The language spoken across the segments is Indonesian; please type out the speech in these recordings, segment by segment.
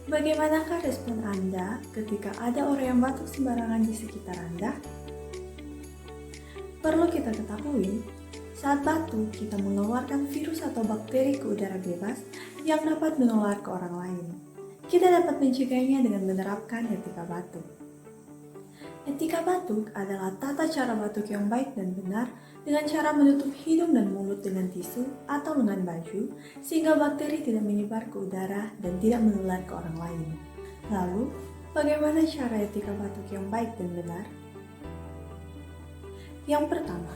Bagaimanakah respon Anda ketika ada orang yang batuk sembarangan di sekitar Anda? Perlu kita ketahui, saat batuk kita mengeluarkan virus atau bakteri ke udara bebas yang dapat menular ke orang lain. Kita dapat mencegahnya dengan menerapkan etika batuk. Etika batuk adalah tata cara batuk yang baik dan benar dengan cara menutup hidung dan mulut dengan tisu atau lengan baju sehingga bakteri tidak menyebar ke udara dan tidak menular ke orang lain. Lalu, bagaimana cara etika batuk yang baik dan benar? Yang pertama,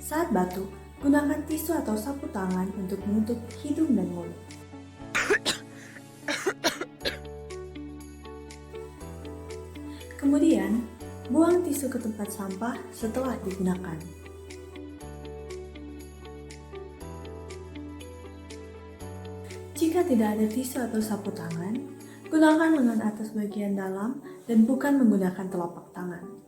saat batuk, gunakan tisu atau sapu tangan untuk menutup hidung dan mulut. Kemudian, buang tisu ke tempat sampah setelah digunakan. Jika tidak ada tisu atau sapu tangan, gunakan lengan atas bagian dalam dan bukan menggunakan telapak tangan.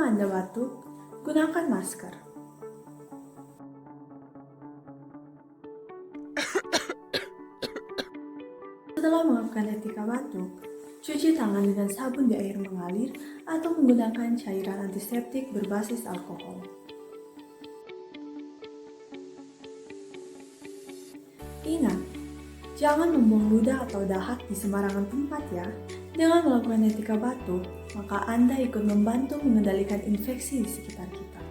Jika Anda batuk, gunakan masker. Setelah melakukan etika batuk, cuci tangan dengan sabun di air mengalir atau menggunakan cairan antiseptik berbasis alkohol. Ingat, jangan membuang ludah atau dahak di sembarangan tempat ya. Dengan melakukan etika batuk, maka Anda ikut membantu mengendalikan infeksi di sekitar kita.